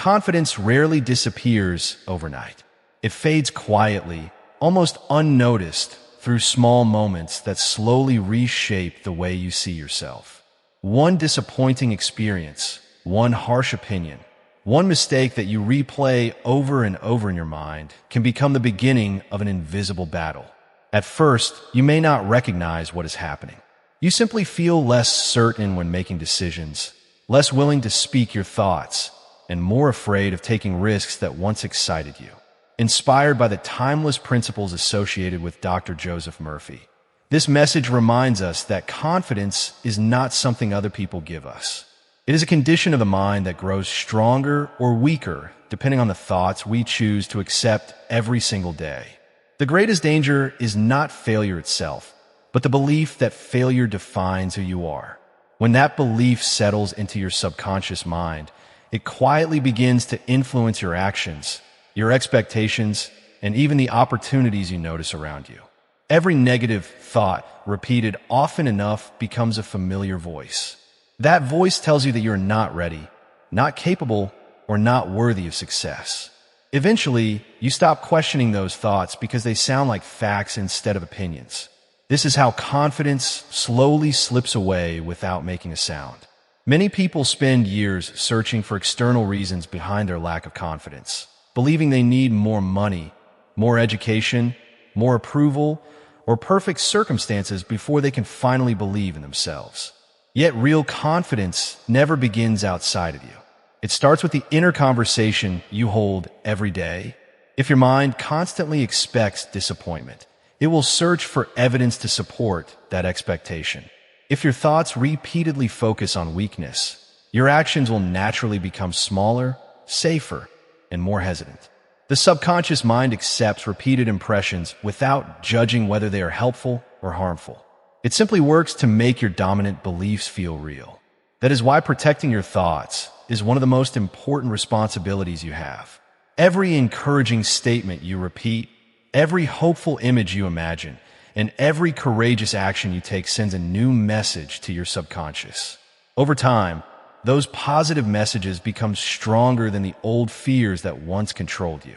Confidence rarely disappears overnight. It fades quietly, almost unnoticed, through small moments that slowly reshape the way you see yourself. One disappointing experience, one harsh opinion, one mistake that you replay over and over in your mind can become the beginning of an invisible battle. At first, you may not recognize what is happening. You simply feel less certain when making decisions, less willing to speak your thoughts, and more afraid of taking risks that once excited you. Inspired by the timeless principles associated with Dr. Joseph Murphy, this message reminds us that confidence is not something other people give us. It is a condition of the mind that grows stronger or weaker depending on the thoughts we choose to accept every single day. The greatest danger is not failure itself, but the belief that failure defines who you are. When that belief settles into your subconscious mind, it quietly begins to influence your actions, your expectations, and even the opportunities you notice around you. Every negative thought, repeated often enough, becomes a familiar voice. That voice tells you that you're not ready, not capable, or not worthy of success. Eventually, you stop questioning those thoughts because they sound like facts instead of opinions. This is how confidence slowly slips away without making a sound. Many people spend years searching for external reasons behind their lack of confidence, believing they need more money, more education, more approval, or perfect circumstances before they can finally believe in themselves. Yet real confidence never begins outside of you. It starts with the inner conversation you hold every day. If your mind constantly expects disappointment, it will search for evidence to support that expectation. If your thoughts repeatedly focus on weakness, your actions will naturally become smaller, safer, and more hesitant. The subconscious mind accepts repeated impressions without judging whether they are helpful or harmful. It simply works to make your dominant beliefs feel real. That is why protecting your thoughts is one of the most important responsibilities you have. Every encouraging statement you repeat, every hopeful image you imagine, and every courageous action you take sends a new message to your subconscious. Over time, those positive messages become stronger than the old fears that once controlled you.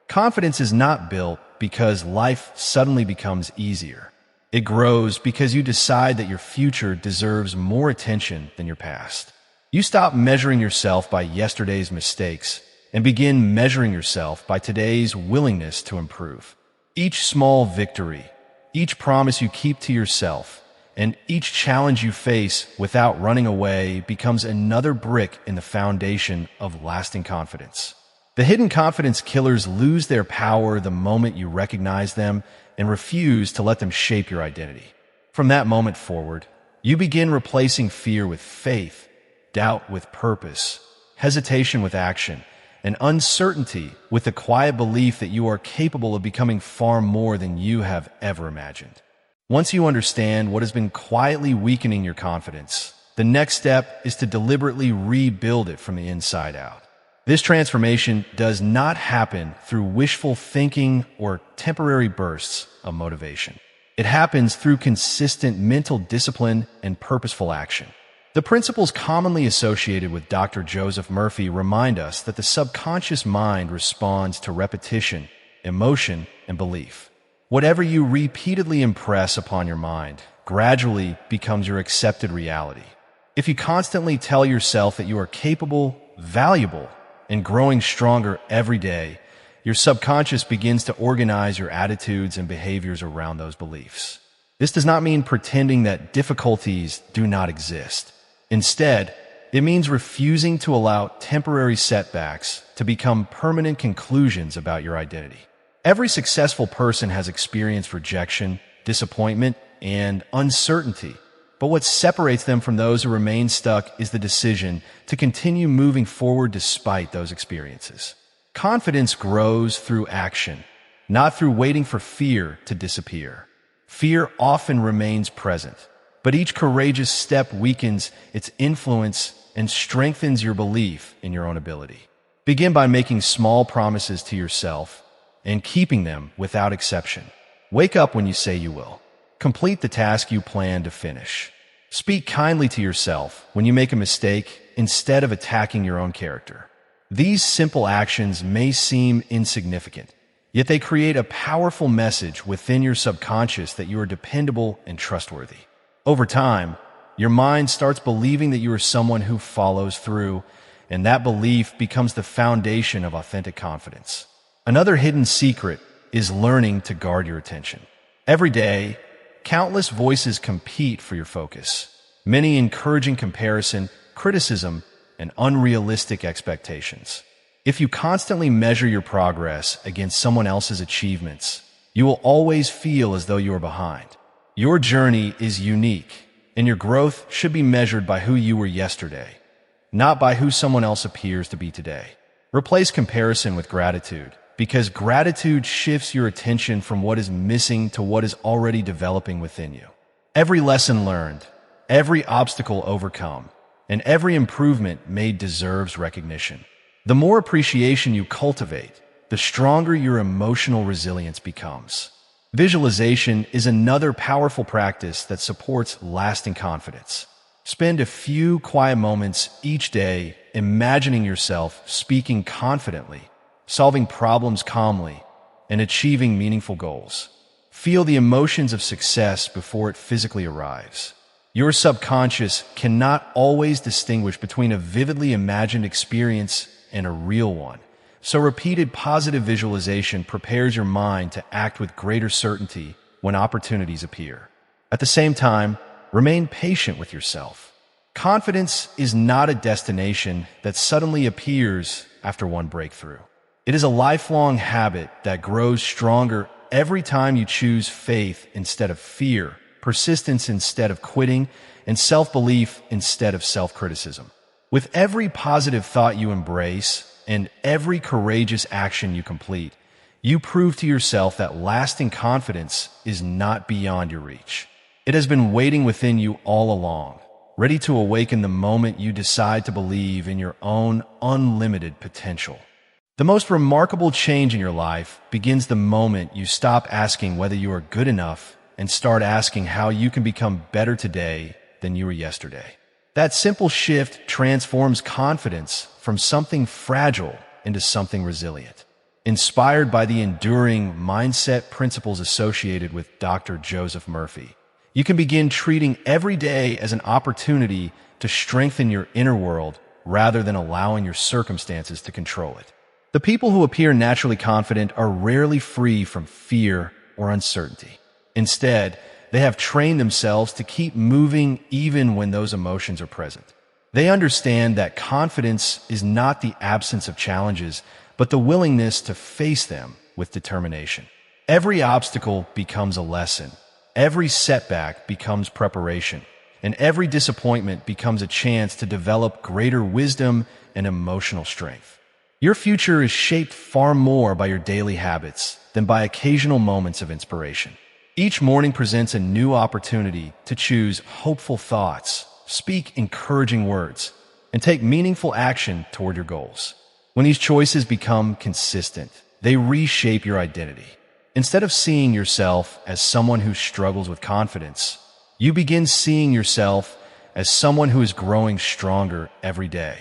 Confidence is not built because life suddenly becomes easier. It grows because you decide that your future deserves more attention than your past. You stop measuring yourself by yesterday's mistakes and begin measuring yourself by today's willingness to improve. Each small victory, each promise you keep to yourself, and each challenge you face without running away becomes another brick in the foundation of lasting confidence. The hidden confidence killers lose their power the moment you recognize them and refuse to let them shape your identity. From that moment forward, you begin replacing fear with faith, doubt with purpose, hesitation with action, and uncertainty with the quiet belief that you are capable of becoming far more than you have ever imagined. Once you understand what has been quietly weakening your confidence, the next step is to deliberately rebuild it from the inside out. This transformation does not happen through wishful thinking or temporary bursts of motivation. It happens through consistent mental discipline and purposeful action. The principles commonly associated with Dr. Joseph Murphy remind us that the subconscious mind responds to repetition, emotion, and belief. Whatever you repeatedly impress upon your mind gradually becomes your accepted reality. If you constantly tell yourself that you are capable, valuable, and growing stronger every day, your subconscious begins to organize your attitudes and behaviors around those beliefs. This does not mean pretending that difficulties do not exist. Instead, it means refusing to allow temporary setbacks to become permanent conclusions about your identity. Every successful person has experienced rejection, disappointment, and uncertainty. But what separates them from those who remain stuck is the decision to continue moving forward despite those experiences. Confidence grows through action, not through waiting for fear to disappear. Fear often remains present, but each courageous step weakens its influence and strengthens your belief in your own ability. Begin by making small promises to yourself and keeping them without exception. Wake up when you say you will. Complete the task you plan to finish. Speak kindly to yourself when you make a mistake instead of attacking your own character. These simple actions may seem insignificant, yet they create a powerful message within your subconscious that you are dependable and trustworthy. Over time, your mind starts believing that you are someone who follows through, and that belief becomes the foundation of authentic confidence. Another hidden secret is learning to guard your attention. Every day, countless voices compete for your focus, many encouraging comparison, criticism, and unrealistic expectations. If you constantly measure your progress against someone else's achievements, you will always feel as though you are behind. Your journey is unique, and your growth should be measured by who you were yesterday, not by who someone else appears to be today. Replace comparison with gratitude, because gratitude shifts your attention from what is missing to what is already developing within you. Every lesson learned, every obstacle overcome, and every improvement made deserves recognition. The more appreciation you cultivate, the stronger your emotional resilience becomes. Visualization is another powerful practice that supports lasting confidence. Spend a few quiet moments each day imagining yourself speaking confidently, solving problems calmly, and achieving meaningful goals. Feel the emotions of success before it physically arrives. Your subconscious cannot always distinguish between a vividly imagined experience and a real one. So repeated positive visualization prepares your mind to act with greater certainty when opportunities appear. At the same time, remain patient with yourself. Confidence is not a destination that suddenly appears after one breakthrough. It is a lifelong habit that grows stronger every time you choose faith instead of fear, persistence instead of quitting, and self-belief instead of self-criticism. With every positive thought you embrace and every courageous action you complete, you prove to yourself that lasting confidence is not beyond your reach. It has been waiting within you all along, ready to awaken the moment you decide to believe in your own unlimited potential. The most remarkable change in your life begins the moment you stop asking whether you are good enough and start asking how you can become better today than you were yesterday. That simple shift transforms confidence from something fragile into something resilient. Inspired by the enduring mindset principles associated with Dr. Joseph Murphy, you can begin treating every day as an opportunity to strengthen your inner world rather than allowing your circumstances to control it. The people who appear naturally confident are rarely free from fear or uncertainty. Instead, they have trained themselves to keep moving even when those emotions are present. They understand that confidence is not the absence of challenges, but the willingness to face them with determination. Every obstacle becomes a lesson, every setback becomes preparation, and every disappointment becomes a chance to develop greater wisdom and emotional strength. Your future is shaped far more by your daily habits than by occasional moments of inspiration. Each morning presents a new opportunity to choose hopeful thoughts, speak encouraging words, and take meaningful action toward your goals. When these choices become consistent, they reshape your identity. Instead of seeing yourself as someone who struggles with confidence, you begin seeing yourself as someone who is growing stronger every day.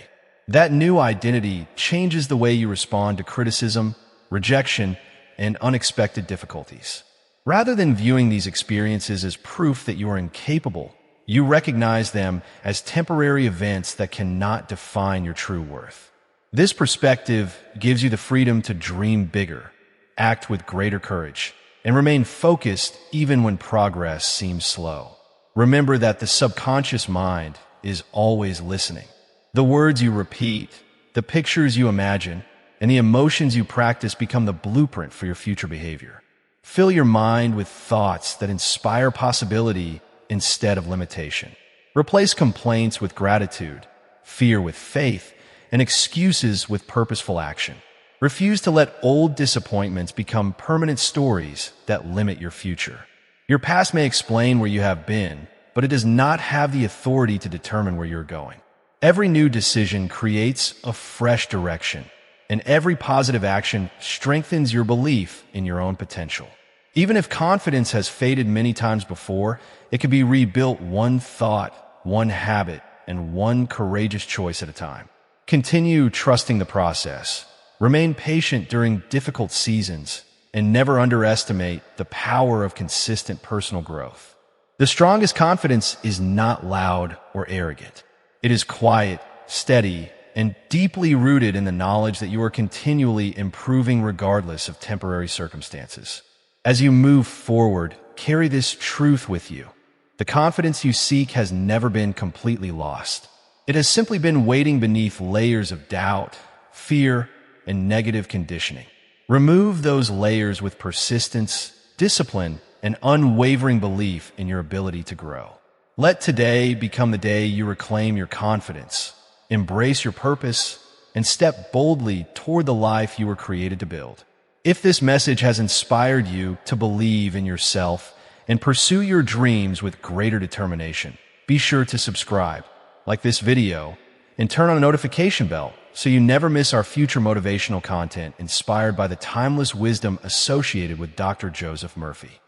That new identity changes the way you respond to criticism, rejection, and unexpected difficulties. Rather than viewing these experiences as proof that you are incapable, you recognize them as temporary events that cannot define your true worth. This perspective gives you the freedom to dream bigger, act with greater courage, and remain focused even when progress seems slow. Remember that the subconscious mind is always listening. The words you repeat, the pictures you imagine, and the emotions you practice become the blueprint for your future behavior. Fill your mind with thoughts that inspire possibility instead of limitation. Replace complaints with gratitude, fear with faith, and excuses with purposeful action. Refuse to let old disappointments become permanent stories that limit your future. Your past may explain where you have been, but it does not have the authority to determine where you're going. Every new decision creates a fresh direction, and every positive action strengthens your belief in your own potential. Even if confidence has faded many times before, it can be rebuilt one thought, one habit, and one courageous choice at a time. Continue trusting the process. Remain patient during difficult seasons, and never underestimate the power of consistent personal growth. The strongest confidence is not loud or arrogant. It is quiet, steady, and deeply rooted in the knowledge that you are continually improving regardless of temporary circumstances. As you move forward, carry this truth with you. The confidence you seek has never been completely lost. It has simply been waiting beneath layers of doubt, fear, and negative conditioning. Remove those layers with persistence, discipline, and unwavering belief in your ability to grow. Let today become the day you reclaim your confidence, embrace your purpose, and step boldly toward the life you were created to build. If this message has inspired you to believe in yourself and pursue your dreams with greater determination, be sure to subscribe, like this video, and turn on a notification bell so you never miss our future motivational content inspired by the timeless wisdom associated with Dr. Joseph Murphy.